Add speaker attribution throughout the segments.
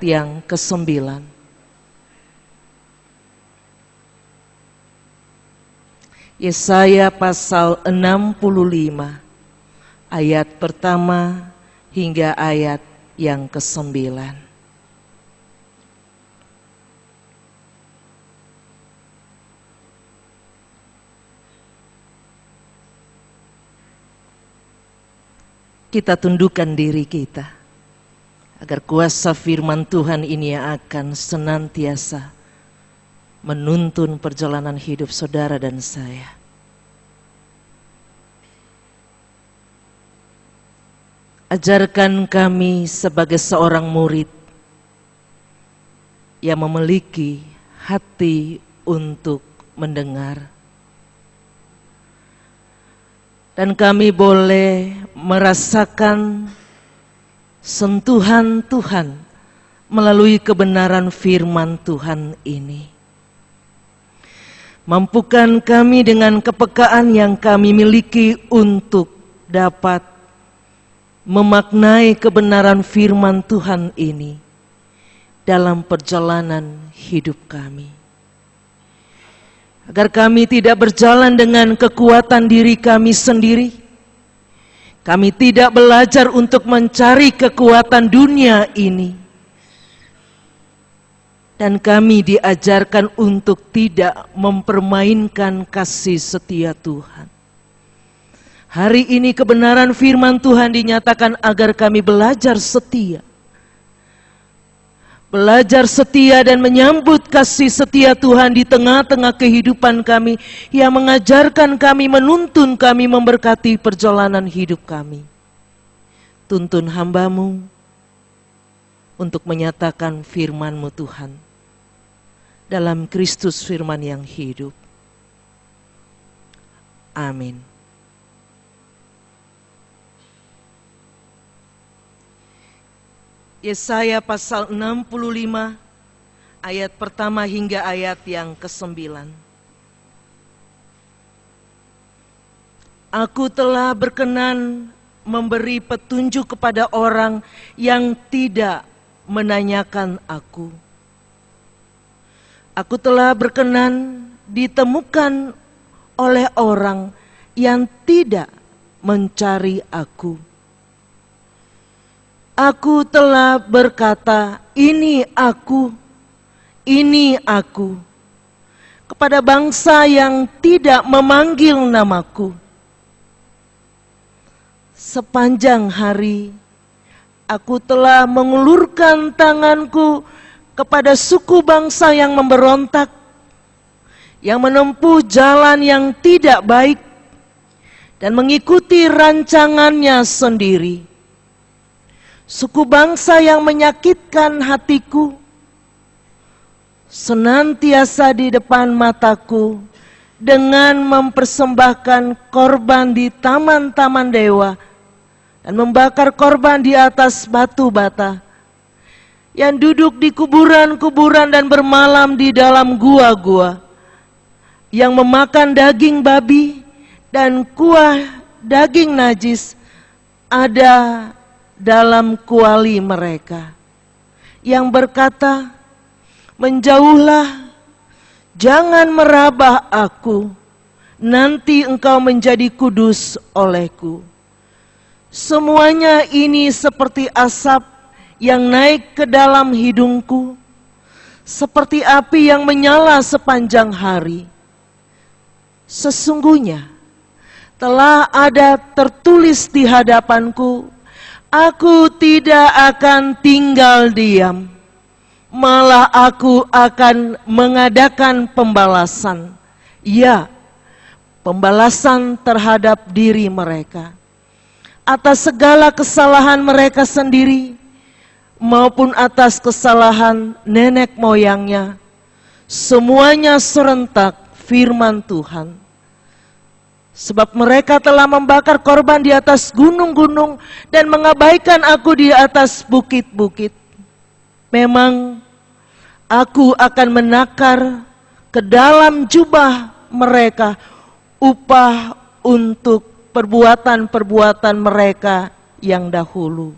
Speaker 1: yang ke-9. Yesaya pasal 65 ayat pertama hingga ayat yang ke-9. Kita tundukkan diri kita agar kuasa firman Tuhan ini akan senantiasa menuntun perjalanan hidup saudara dan saya. Ajarkan kami sebagai seorang murid yang memiliki hati untuk mendengar. Dan kami boleh merasakan sentuhan Tuhan melalui kebenaran firman Tuhan ini. Mampukan kami dengan kepekaan yang kami miliki untuk dapat memaknai kebenaran firman Tuhan ini dalam perjalanan hidup kami. Agar kami tidak berjalan dengan kekuatan diri kami sendiri. Kami tidak belajar untuk mencari kekuatan dunia ini. Dan kami diajarkan untuk tidak mempermainkan kasih setia Tuhan. Hari ini kebenaran firman Tuhan dinyatakan agar kami belajar setia. Belajar setia dan menyambut kasih setia Tuhan di tengah-tengah kehidupan kami, yang mengajarkan kami, menuntun kami, memberkati perjalanan hidup kami. Tuntun hamba-Mu untuk menyatakan firman-Mu Tuhan dalam Kristus firman yang hidup. Amin. Yesaya pasal 65 ayat pertama hingga ayat yang ke-9. Aku telah berkenan memberi petunjuk kepada orang yang tidak menanyakan aku. Aku telah berkenan ditemukan oleh orang yang tidak mencari aku. Aku telah berkata, ini aku, kepada bangsa yang tidak memanggil namaku. Sepanjang hari, aku telah mengulurkan tanganku kepada suku bangsa yang memberontak, yang menempuh jalan yang tidak baik, dan mengikuti rancangannya sendiri. Suku bangsa yang menyakitkan hatiku senantiasa di depan mataku dengan mempersembahkan korban di taman-taman dewa dan membakar korban di atas batu bata, yang duduk di kuburan-kuburan dan bermalam di dalam gua-gua, yang memakan daging babi dan kuah daging najis ada dalam kuali mereka, yang berkata, menjauhlah, jangan merabah aku, nanti engkau menjadi kudus olehku. Semuanya ini seperti asap yang naik ke dalam hidungku, seperti api yang menyala sepanjang hari. Sesungguhnya telah ada tertulis di hadapanku, aku tidak akan tinggal diam, malah aku akan mengadakan pembalasan. Ya, pembalasan terhadap diri mereka, atas segala kesalahan mereka sendiri, maupun atas kesalahan nenek moyangnya. Semuanya serentak firman Tuhan. Sebab mereka telah membakar korban di atas gunung-gunung dan mengabaikan aku di atas bukit-bukit. Memang aku akan menakar ke dalam jubah mereka upah untuk perbuatan-perbuatan mereka yang dahulu.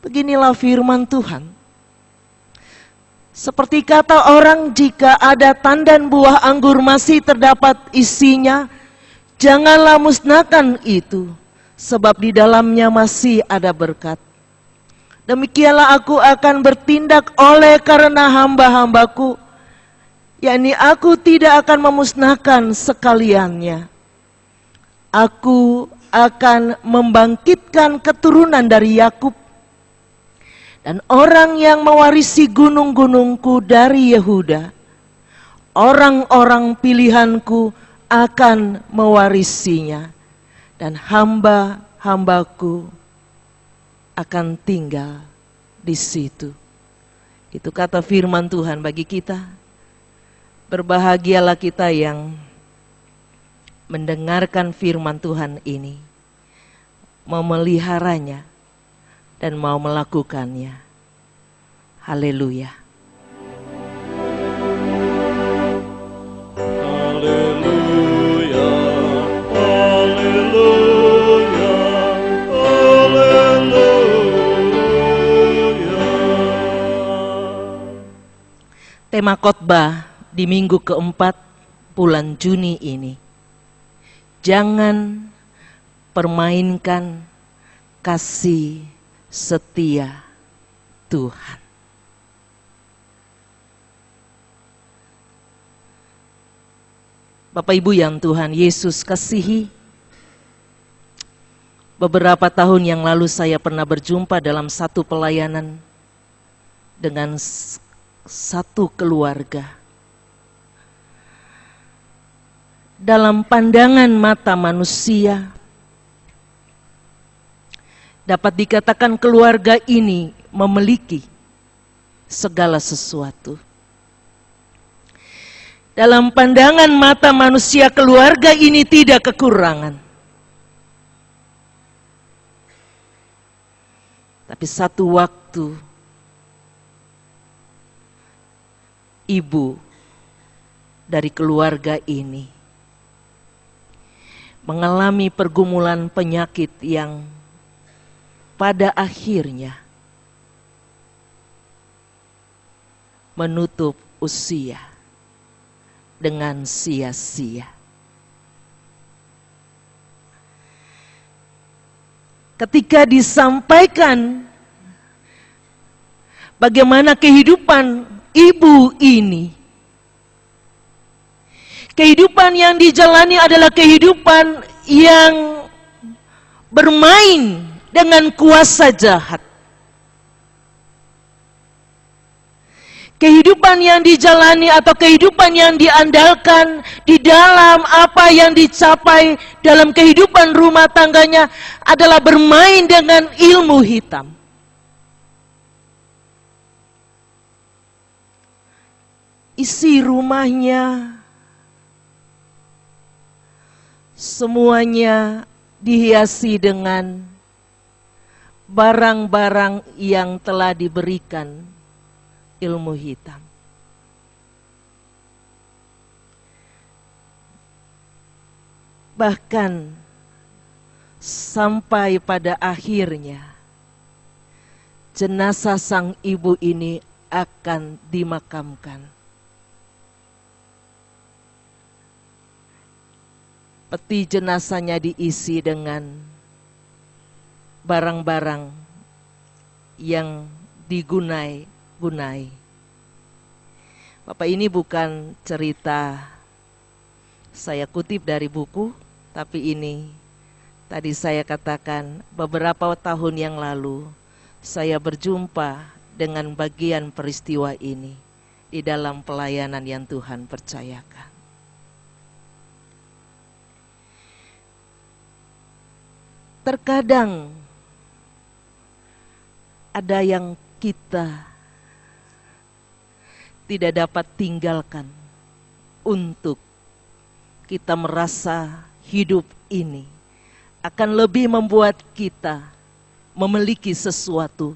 Speaker 1: Beginilah firman Tuhan. Seperti kata orang, jika ada tandan buah anggur masih terdapat isinya, janganlah musnahkan itu, sebab di dalamnya masih ada berkat. Demikianlah aku akan bertindak oleh karena hamba-hambaku, yakni aku tidak akan memusnahkan sekaliannya. Aku akan membangkitkan keturunan dari Yakub, dan orang yang mewarisi gunung-gunungku dari Yehuda, orang-orang pilihanku akan mewarisinya, dan hamba-hambaku akan tinggal di situ. Itu kata firman Tuhan bagi kita. Berbahagialah kita yang mendengarkan firman Tuhan ini, memeliharanya, dan mau melakukannya. Haleluya.
Speaker 2: Haleluya, haleluya, haleluya.
Speaker 1: Tema khotbah di minggu keempat bulan Juni ini, jangan permainkan kasih setia Tuhan. Bapak Ibu yang Tuhan Yesus kasihi, beberapa tahun yang lalu saya pernah berjumpa dalam satu pelayanan dengan satu keluarga. Dalam pandangan mata manusia, dapat dikatakan keluarga ini memiliki segala sesuatu. Dalam pandangan mata manusia, keluarga ini tidak kekurangan. Tapi satu waktu, ibu dari keluarga ini mengalami pergumulan penyakit yang pada akhirnya menutup usia dengan sia-sia. Ketika disampaikan bagaimana kehidupan ibu ini, kehidupan yang dijalani adalah kehidupan yang bermain dengan kuasa jahat. Kehidupan yang dijalani atau kehidupan yang diandalkan di dalam apa yang dicapai dalam kehidupan rumah tangganya adalah bermain dengan ilmu hitam. Isi rumahnya semuanya dihiasi dengan barang-barang yang telah diberikan ilmu hitam. Bahkan sampai pada akhirnya jenazah sang ibu ini akan dimakamkan. Peti jenazahnya diisi dengan barang-barang yang digunakan. Bapak, ini bukan cerita saya kutip dari buku, tapi ini tadi saya katakan beberapa tahun yang lalu saya berjumpa dengan bagian peristiwa ini di dalam pelayanan yang Tuhan percayakan. Terkadang ada yang kita tidak dapat tinggalkan untuk kita merasa hidup ini akan lebih membuat kita memiliki sesuatu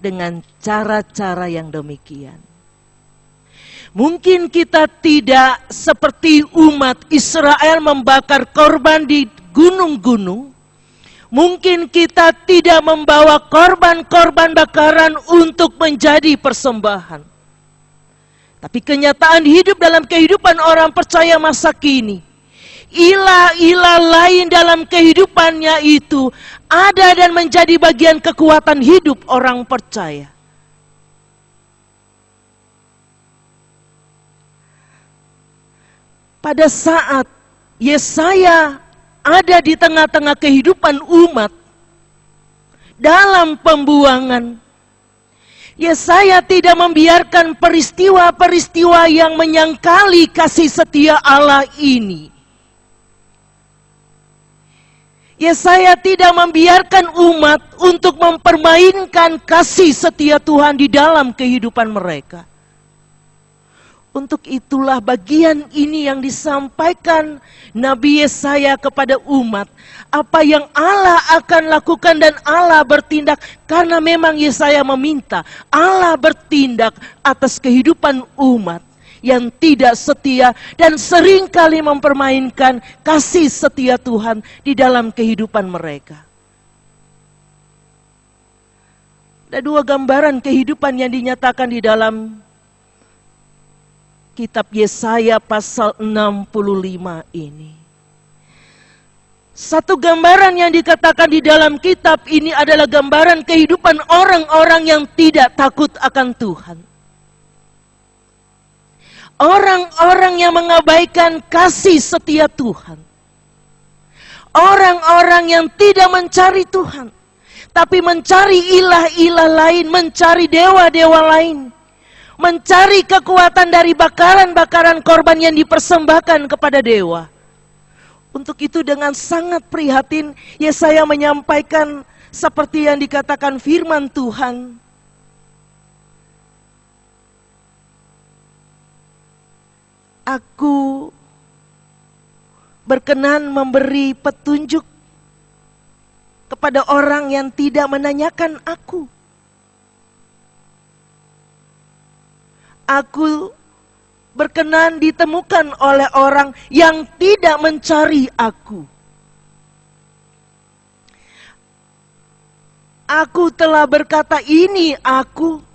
Speaker 1: dengan cara-cara yang demikian. Mungkin kita tidak seperti umat Israel membakar korban di gunung-gunung. Mungkin kita tidak membawa korban-korban bakaran untuk menjadi persembahan. Tapi kenyataan hidup dalam kehidupan orang percaya masa kini, ilah-ilah lain dalam kehidupannya itu ada dan menjadi bagian kekuatan hidup orang percaya. Pada saat Yesaya ada di tengah-tengah kehidupan umat dalam pembuangan, Yesaya tidak membiarkan peristiwa-peristiwa yang menyangkali kasih setia Allah ini. Yesaya tidak membiarkan umat untuk mempermainkan kasih setia Tuhan di dalam kehidupan mereka. Untuk itulah bagian ini yang disampaikan Nabi Yesaya kepada umat. Apa yang Allah akan lakukan dan Allah bertindak. Karena memang Yesaya meminta Allah bertindak atas kehidupan umat yang tidak setia dan seringkali mempermainkan kasih setia Tuhan di dalam kehidupan mereka. Ada dua gambaran kehidupan yang dinyatakan di dalam kitab Yesaya pasal 65 ini. Satu gambaran yang dikatakan di dalam kitab ini adalah gambaran kehidupan orang-orang yang tidak takut akan Tuhan. Orang-orang yang mengabaikan kasih setia Tuhan. Orang-orang yang tidak mencari Tuhan, tapi mencari ilah-ilah lain, mencari dewa-dewa lain. Mencari kekuatan dari bakaran-bakaran korban yang dipersembahkan kepada dewa. Untuk itu dengan sangat prihatin Yesaya menyampaikan seperti yang dikatakan firman Tuhan. Aku berkenan memberi petunjuk kepada orang yang tidak menanyakan aku. Aku berkenan ditemukan oleh orang yang tidak mencari aku. Aku telah berkata ini aku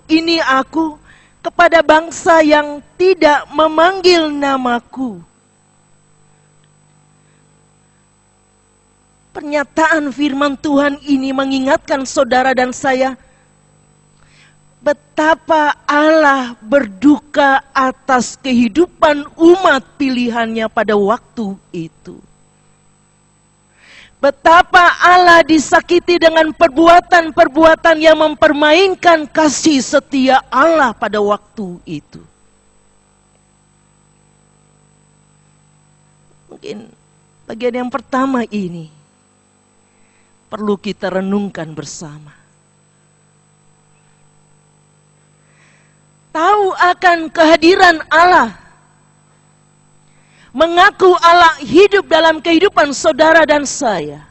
Speaker 1: kepada bangsa yang tidak memanggil namaku. Pernyataan firman Tuhan ini mengingatkan saudara dan saya betapa Allah berduka atas kehidupan umat pilihannya pada waktu itu. Betapa Allah disakiti dengan perbuatan-perbuatan yang mempermainkan kasih setia Allah pada waktu itu. Mungkin bagian yang pertama ini perlu kita renungkan bersama. Tahu akan kehadiran Allah. Mengaku Allah hidup dalam kehidupan saudara dan saya.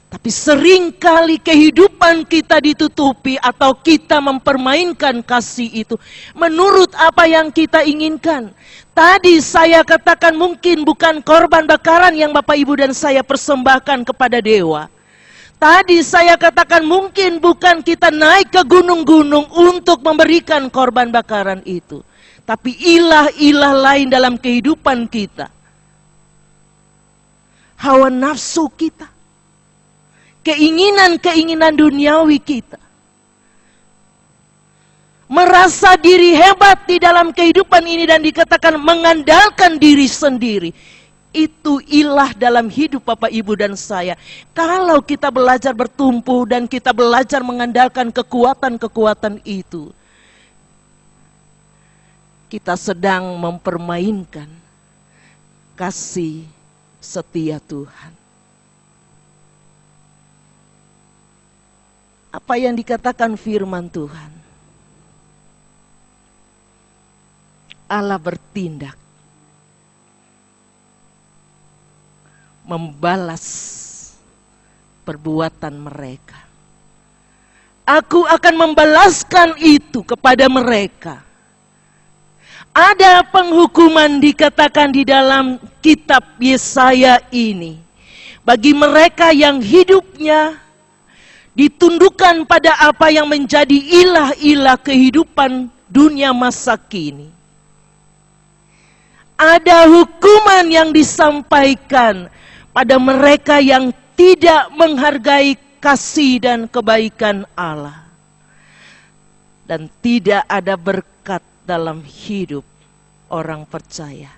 Speaker 1: Tapi seringkali kehidupan kita ditutupi atau kita mempermainkan kasih itu menurut apa yang kita inginkan. Tadi saya katakan mungkin bukan korban bakaran yang Bapak Ibu dan saya persembahkan kepada dewa. Tadi saya katakan mungkin bukan kita naik ke gunung-gunung untuk memberikan korban bakaran itu. Tapi ilah-ilah lain dalam kehidupan kita. Hawa nafsu kita. Keinginan-keinginan duniawi kita. Merasa diri hebat di dalam kehidupan ini dan dikatakan mengandalkan diri sendiri. Itu ilah dalam hidup Bapak Ibu dan saya. Kalau kita belajar bertumpu dan kita belajar mengandalkan kekuatan-kekuatan itu, kita sedang mempermainkan kasih setia Tuhan. Apa yang dikatakan firman Tuhan? Allah bertindak membalas perbuatan mereka. Aku akan membalaskan itu kepada mereka. Ada penghukuman dikatakan di dalam kitab Yesaya ini. Bagi mereka yang hidupnya ditundukkan pada apa yang menjadi ilah-ilah kehidupan dunia masa kini. Ada hukuman yang disampaikan pada mereka yang tidak menghargai kasih dan kebaikan Allah. Dan tidak ada berkat dalam hidup orang percaya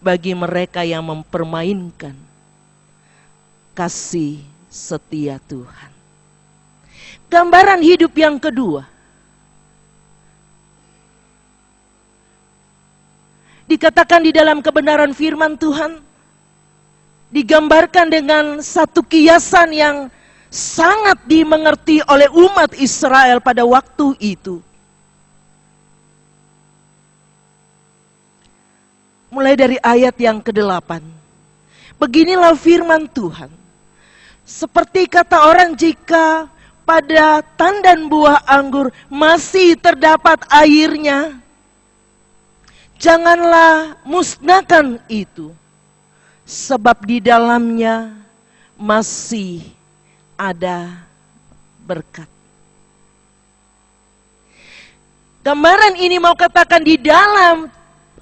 Speaker 1: bagi mereka yang mempermainkan kasih setia Tuhan. Gambaran hidup yang kedua, dikatakan di dalam kebenaran firman Tuhan, digambarkan dengan satu kiasan yang sangat dimengerti oleh umat Israel pada waktu itu. Mulai dari ayat yang ke-8. Beginilah firman Tuhan. Seperti kata orang, jika pada tandan buah anggur masih terdapat airnya, janganlah musnahkan itu, sebab di dalamnya masih ada berkat. Gambaran ini mau katakan di dalam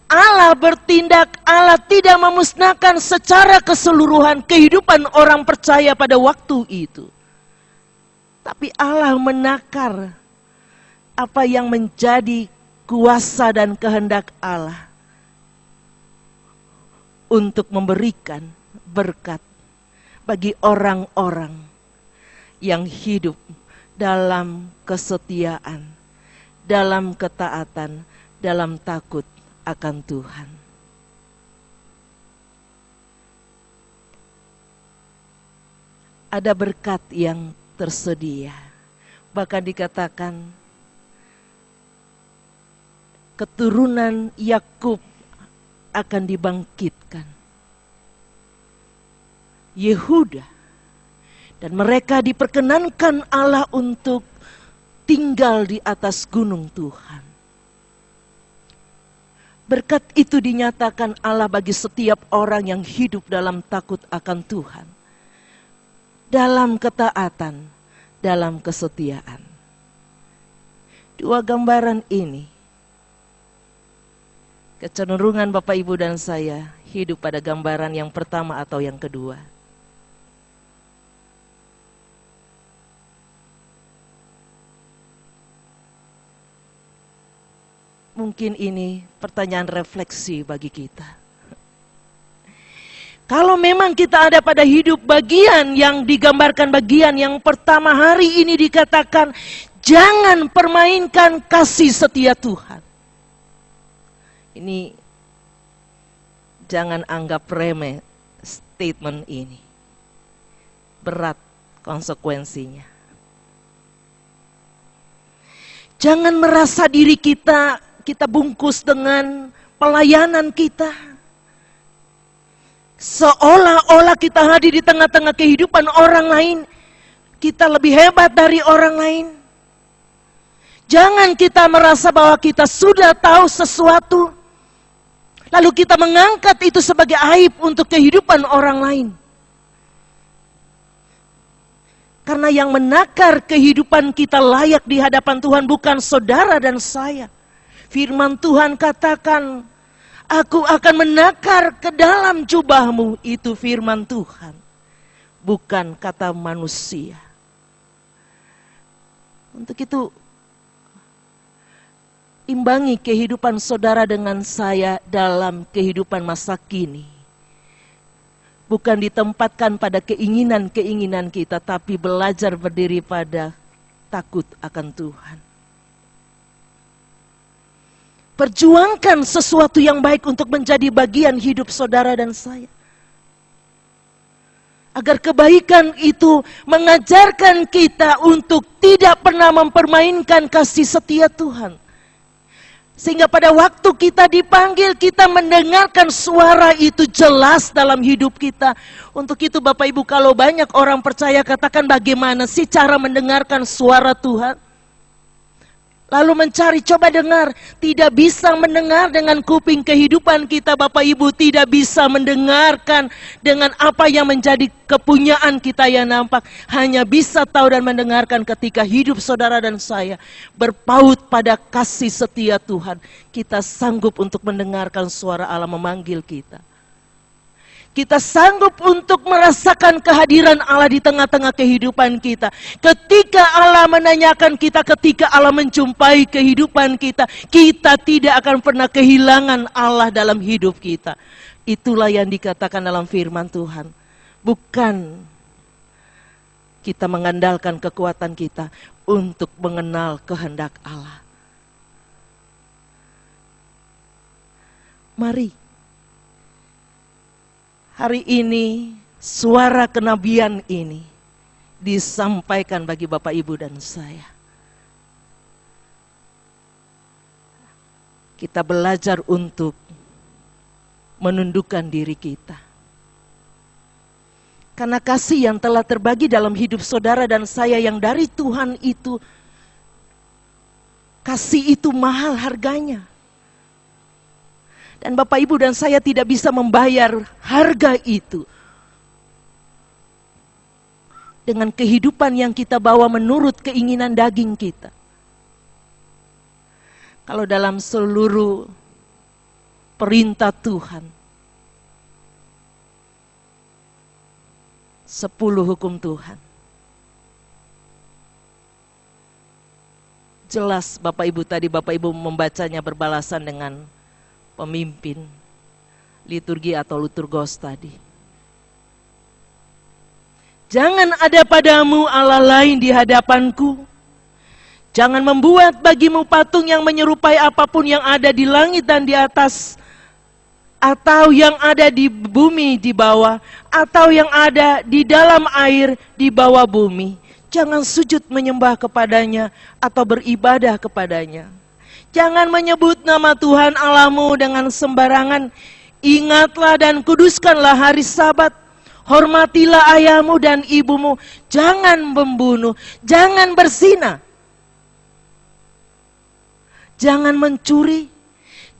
Speaker 1: Allah bertindak, Allah tidak memusnahkan secara keseluruhan kehidupan orang percaya pada waktu itu. Tapi Allah menakar apa yang menjadi kuasa dan kehendak Allah untuk memberikan berkat bagi orang-orang yang hidup dalam kesetiaan, dalam ketaatan, dalam takut akan Tuhan. Ada berkat yang tersedia. Bahkan dikatakan keturunan Yakub akan dibangkitkan. Yehuda. Dan mereka diperkenankan Allah untuk tinggal di atas gunung Tuhan. Berkat itu dinyatakan Allah bagi setiap orang yang hidup dalam takut akan Tuhan. Dalam ketaatan, dalam kesetiaan. Dua gambaran ini, kecenderungan Bapak Ibu dan saya hidup pada gambaran yang pertama atau yang kedua. Mungkin ini pertanyaan refleksi bagi kita. Kalau memang kita ada pada hidup bagian yang digambarkan bagian yang pertama, hari ini dikatakan jangan permainkan kasih setia Tuhan. Ini jangan anggap remeh statement ini. Berat konsekuensinya. Jangan merasa diri kita bungkus dengan pelayanan kita. Seolah-olah kita hadir di tengah-tengah kehidupan orang lain. Kita lebih hebat dari orang lain. Jangan kita merasa bahwa kita sudah tahu sesuatu, lalu kita mengangkat itu sebagai aib untuk kehidupan orang lain. Karena yang menakar kehidupan kita layak di hadapan Tuhan bukan saudara dan saya. Firman Tuhan katakan, aku akan menakar ke dalam jubahmu. Itu firman Tuhan, bukan kata manusia. Untuk itu, imbangi kehidupan saudara dengan saya dalam kehidupan masa kini. Bukan ditempatkan pada keinginan-keinginan kita, tapi belajar berdiri pada takut akan Tuhan. Perjuangkan sesuatu yang baik untuk menjadi bagian hidup saudara dan saya. Agar kebaikan itu mengajarkan kita untuk tidak pernah mempermainkan kasih setia Tuhan. Sehingga pada waktu kita dipanggil, kita mendengarkan suara itu jelas dalam hidup kita. Untuk itu Bapak Ibu, kalau banyak orang percaya, katakan bagaimana sih cara mendengarkan suara Tuhan? Lalu mencari, coba dengar. Tidak bisa mendengar dengan kuping kehidupan kita Bapak Ibu. Tidak bisa mendengarkan dengan apa yang menjadi kepunyaan kita yang nampak. Hanya bisa tahu dan mendengarkan ketika hidup saudara dan saya berpaut pada kasih setia Tuhan. Kita sanggup untuk mendengarkan suara Allah memanggil kita. Kita sanggup untuk merasakan kehadiran Allah di tengah-tengah kehidupan kita. Ketika Allah menanyakan kita, ketika Allah menjumpai kehidupan kita, kita tidak akan pernah kehilangan Allah dalam hidup kita. Itulah yang dikatakan dalam firman Tuhan. Bukan kita mengandalkan kekuatan kita untuk mengenal kehendak Allah. Mari. Hari ini suara kenabian ini disampaikan bagi Bapak Ibu dan saya. Kita belajar untuk menundukkan diri kita. Karena kasih yang telah terbagi dalam hidup saudara dan saya yang dari Tuhan itu, kasih itu mahal harganya. Dan Bapak Ibu dan saya tidak bisa membayar harga itu dengan kehidupan yang kita bawa menurut keinginan daging kita. Kalau dalam seluruh perintah Tuhan, 10 hukum Tuhan, jelas Bapak Ibu tadi Bapak Ibu membacanya berbalasan dengan pemimpin liturgi atau liturgos tadi. Jangan ada padamu Allah lain di hadapanku. Jangan membuat bagimu patung yang menyerupai apapun yang ada di langit dan di atas, atau yang ada di bumi di bawah, atau yang ada di dalam air di bawah bumi. Jangan sujud menyembah kepadanya atau beribadah kepadanya. Jangan menyebut nama Tuhan Allahmu dengan sembarangan. Ingatlah dan kuduskanlah hari Sabat. Hormatilah ayahmu dan ibumu. Jangan membunuh. Jangan berzina. Jangan mencuri.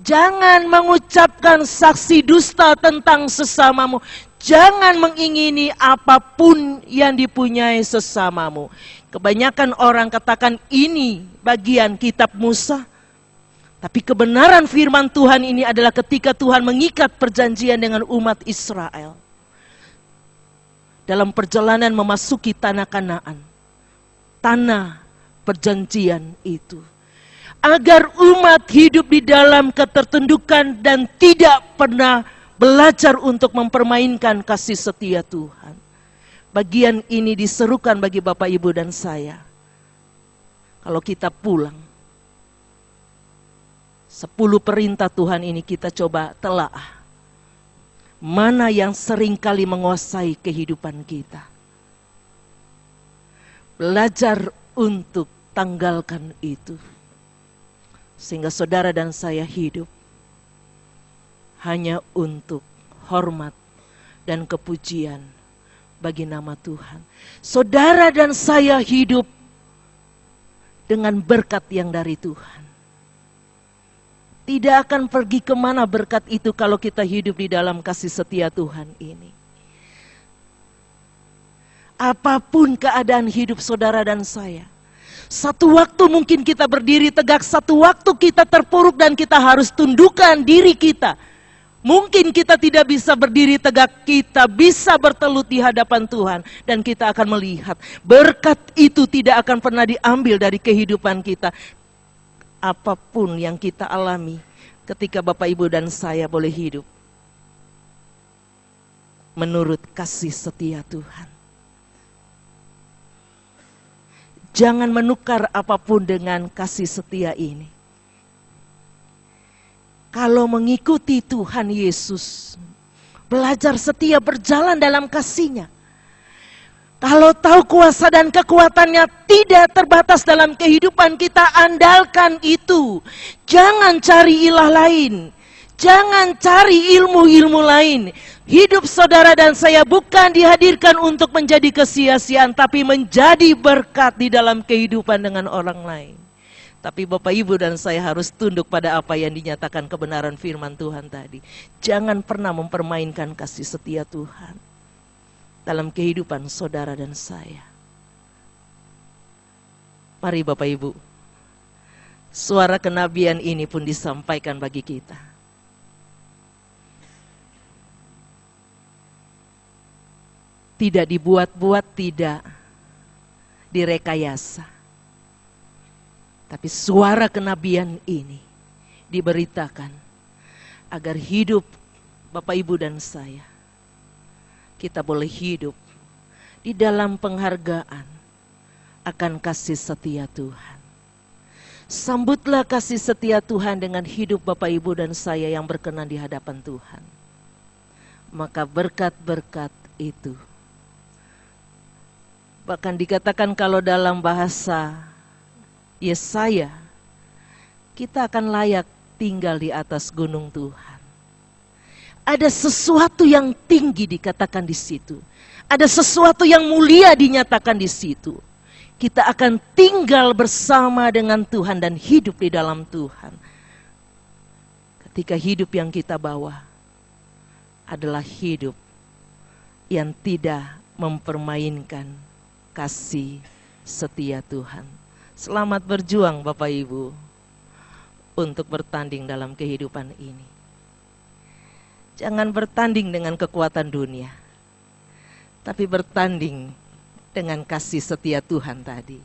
Speaker 1: Jangan mengucapkan saksi dusta tentang sesamamu. Jangan mengingini apapun yang dipunyai sesamamu. Kebanyakan orang katakan ini bagian kitab Musa. Tapi kebenaran firman Tuhan ini adalah ketika Tuhan mengikat perjanjian dengan umat Israel. Dalam perjalanan memasuki tanah Kanaan. Tanah perjanjian itu. Agar umat hidup di dalam ketertundukan dan tidak pernah belajar untuk mempermainkan kasih setia Tuhan. Bagian ini diserukan bagi Bapak Ibu dan saya. Kalau kita pulang, 10 perintah Tuhan ini kita coba telaah. Mana yang seringkali menguasai kehidupan kita. Belajar untuk tanggalkan itu. Sehingga saudara dan saya hidup hanya untuk hormat dan kepujian bagi nama Tuhan. Saudara dan saya hidup dengan berkat yang dari Tuhan. Tidak akan pergi kemana berkat itu kalau kita hidup di dalam kasih setia Tuhan ini. Apapun keadaan hidup saudara dan saya. Satu waktu mungkin kita berdiri tegak, satu waktu kita terpuruk dan kita harus tundukkan diri kita. Mungkin kita tidak bisa berdiri tegak, kita bisa bertelut di hadapan Tuhan. Dan kita akan melihat berkat itu tidak akan pernah diambil dari kehidupan kita. Apapun yang kita alami ketika Bapak Ibu dan saya boleh hidup menurut kasih setia Tuhan. Jangan menukar apapun dengan kasih setia ini. Kalau mengikuti Tuhan Yesus, belajar setia berjalan dalam kasih-Nya. Kalau tahu kuasa dan kekuatannya tidak terbatas dalam kehidupan kita, andalkan itu. Jangan cari ilah lain. Jangan cari ilmu-ilmu lain. Hidup saudara dan saya bukan dihadirkan untuk menjadi kesia-siaan, tapi menjadi berkat di dalam kehidupan dengan orang lain. Tapi Bapak Ibu dan saya harus tunduk pada apa yang dinyatakan kebenaran firman Tuhan tadi. Jangan pernah mempermainkan kasih setia Tuhan dalam kehidupan saudara dan saya. Mari Bapak Ibu, suara kenabian ini pun disampaikan bagi kita. Tidak dibuat-buat, tidak direkayasa. Tapi suara kenabian ini diberitakan agar hidup Bapak Ibu dan saya, kita boleh hidup di dalam penghargaan akan kasih setia Tuhan. Sambutlah kasih setia Tuhan dengan hidup Bapak Ibu dan saya yang berkenan di hadapan Tuhan. Maka berkat-berkat itu, bahkan dikatakan kalau dalam bahasa Yesaya, kita akan layak tinggal di atas gunung Tuhan. Ada sesuatu yang tinggi dikatakan di situ. Ada sesuatu yang mulia dinyatakan di situ. Kita akan tinggal bersama dengan Tuhan dan hidup di dalam Tuhan. Ketika hidup yang kita bawa adalah hidup yang tidak mempermainkan kasih setia Tuhan. Selamat berjuang Bapak Ibu untuk bertanding dalam kehidupan ini. Jangan bertanding dengan kekuatan dunia, tapi bertanding dengan kasih setia Tuhan tadi.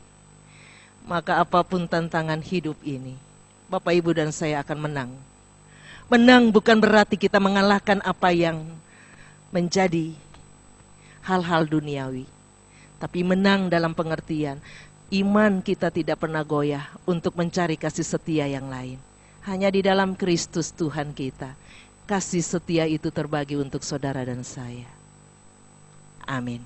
Speaker 1: Maka apapun tantangan hidup ini, Bapak Ibu dan saya akan menang. Menang bukan berarti kita mengalahkan apa yang menjadi hal-hal duniawi, tapi menang dalam pengertian iman kita tidak pernah goyah untuk mencari kasih setia yang lain. Hanya di dalam Kristus Tuhan kita, kasih setia itu terbagi untuk saudara dan saya. Amin.